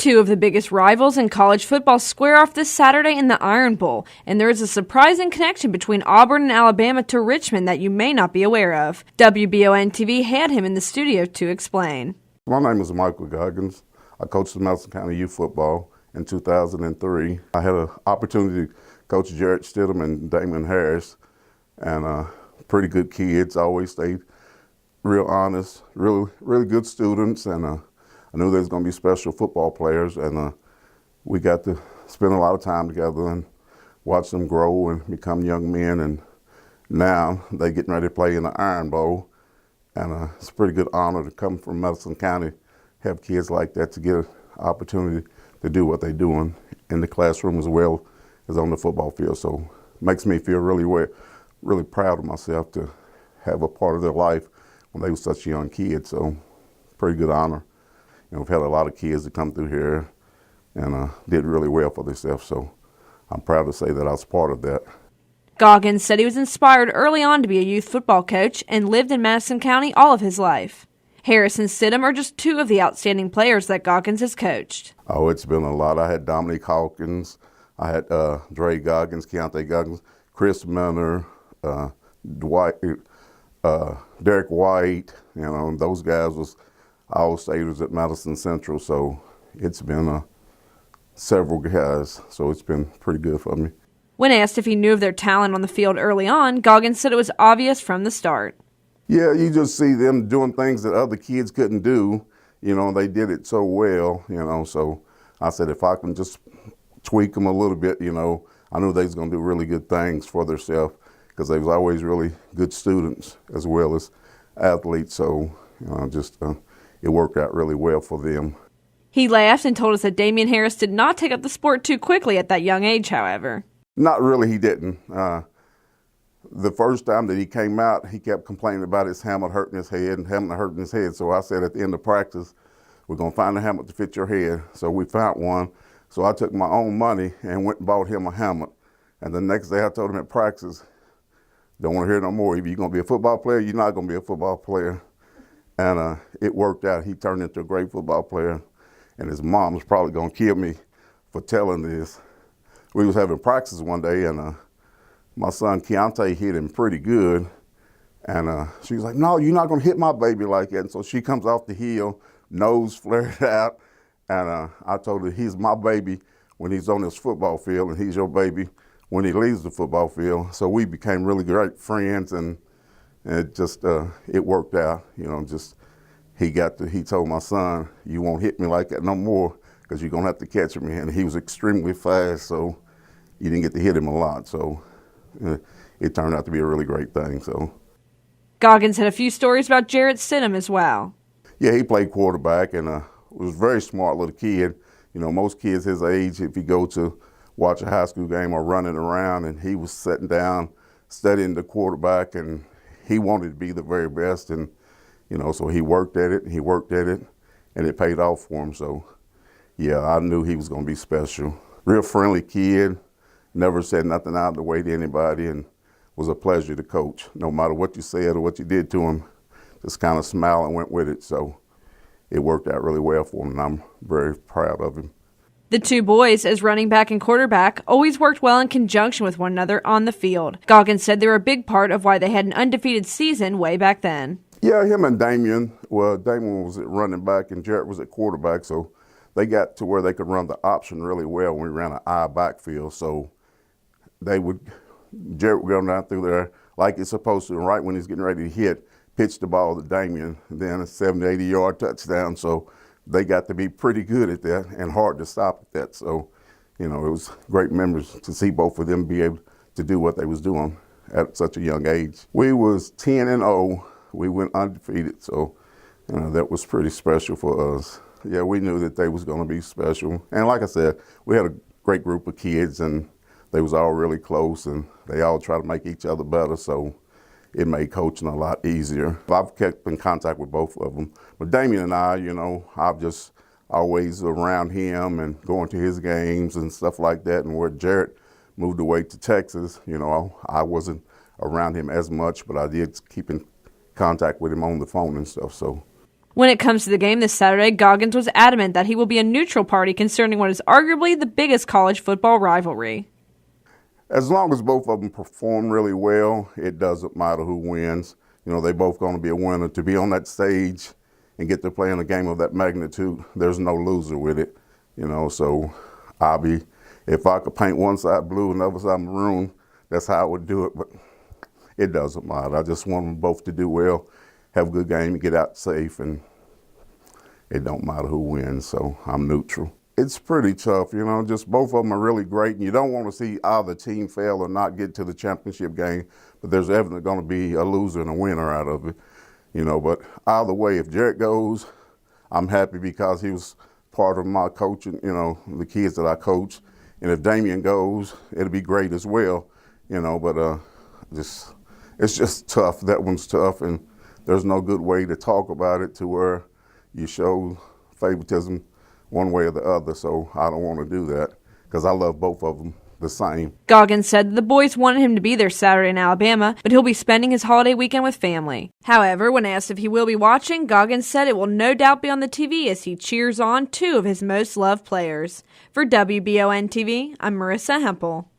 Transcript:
Two of the biggest rivals in college football square off this Saturday in the Iron Bowl, and there is a surprising connection between Auburn and Alabama to Richmond that you may not be aware of. WBON TV had him in the studio to explain. My name is Michael Goggins. I coached the Madison County Youth Football in 2003. I had an opportunity to coach Jarrett Stidham and Damon Harris, and pretty good kids. Always stayed real honest, really good students, and I knew there was going to be special football players, and we got to spend a lot of time together and watch them grow and become young men. And now they're getting ready to play in the Iron Bowl, and it's a pretty good honor to come from Madison County, have kids like that to get an opportunity to do what they're doing in the classroom as well as on the football field. So it makes me feel really proud of myself to have a part of their life when they were such young kids. So pretty good honor. We've had a lot of kids that come through here and did really well for themselves, so I'm proud to say that I was part of that. Goggins said he was inspired early on to be a youth football coach and lived in Madison County all of his life. Harris and Stidham are just two of the outstanding players that Goggins has coached. Oh, it's been a lot. I had Dominique Hawkins, I had Dre Goggins, Keontae Goggins, Chris Menor, Derek White. Those guys was All-Staters at Madison Central, so it's been several guys, so it's been pretty good for me. When asked if he knew of their talent on the field early on, Goggins said it was obvious from the start. Yeah, you just see them doing things that other kids couldn't do, and they did it so well, so I said if I can just tweak them a little bit, I knew they was going to do really good things for themselves because they was always really good students as well as athletes, so it worked out really well for them. He laughed and told us that Damian Harris did not take up the sport too quickly at that young age, however. Not really, he didn't. The first time that he came out, he kept complaining about his helmet hurting his head and helmet hurting his head. So I said at the end of practice, we're going to find a helmet to fit your head. So we found one. So I took my own money and went and bought him a helmet. And the next day I told him at practice, don't want to hear no more. If you're going to be a football player, you're not going to be a football player. And it worked out. He turned into a great football player. And his mom was probably going to kill me for telling this. We was having practice one day, and my son Keontae hit him pretty good. And she was like, no, you're not going to hit my baby like that. And so she comes off the hill, nose flared out. And I told her, he's my baby when he's on this football field, and he's your baby when he leaves the football field. So we became really great friends, and it just, it worked out, he told my son, you won't hit me like that no more because you're going to have to catch me. And he was extremely fast, so you didn't get to hit him a lot. So it turned out to be a really great thing. So Goggins had a few stories about Jarrett Stidham as well. Yeah, he played quarterback and was a very smart little kid. Most kids his age, if you go to watch a high school game, are running around, and he was sitting down studying the quarterback, and he wanted to be the very best. And so he worked at it, and it paid off for him. So, yeah, I knew he was going to be special. Real friendly kid, never said nothing out of the way to anybody, and was a pleasure to coach. No matter what you said or what you did to him, just kind of smiled and went with it. So it worked out really well for him, and I'm very proud of him. The two boys, as running back and quarterback, always worked well in conjunction with one another on the field. Goggins said they were a big part of why they had an undefeated season way back then. Yeah, him and Damien. Well, Damien was at running back and Jarrett was at quarterback, so they got to where they could run the option really well when we ran an I backfield. So Jarrett would go down through there like it's supposed to, and right when he's getting ready to hit, pitch the ball to Damien, and then a 70, 80-yard touchdown. So they got to be pretty good at that and hard to stop at that. So, it was great memories to see both of them be able to do what they was doing at such a young age. We was 10-0. We went undefeated, so that was pretty special for us. Yeah, we knew that they was going to be special. And like I said, we had a great group of kids, and they was all really close, and they all try to make each other better, so it made coaching a lot easier. I've kept in contact with both of them. But Damien and I, I've just always around him and going to his games and stuff like that. And where Jarrett moved away to Texas, I wasn't around him as much, but I did keep in contact with him on the phone and stuff. So When it comes to the game this Saturday, Goggins was adamant that he will be a neutral party concerning what is arguably the biggest college football rivalry. As long as both of them perform really well, it doesn't matter who wins. You know, they're both going to be a winner. To be on that stage and get to play in a game of that magnitude, there's no loser with it. You know, so if I could paint one side blue and the other side maroon, that's how I would do it. But it doesn't matter. I just want them both to do well, have a good game, and get out safe, and it don't matter who wins, so I'm neutral. It's pretty tough, you know, just both of them are really great, and you don't want to see either team fail or not get to the championship game, but there's evidently going to be a loser and a winner out of it, you know, but either way, if Jarrett goes, I'm happy because he was part of my coaching, you know, the kids that I coach, and if Damian goes, it'll be great as well, you know, but it's just tough. That one's tough, and there's no good way to talk about it to where you show favoritism one way or the other, so I don't want to do that because I love both of them the same. Goggins said that the boys wanted him to be there Saturday in Alabama, but he'll be spending his holiday weekend with family. However, when asked if he will be watching, Goggins said it will no doubt be on the TV as he cheers on two of his most loved players. For WBON TV, I'm Marissa Hempel.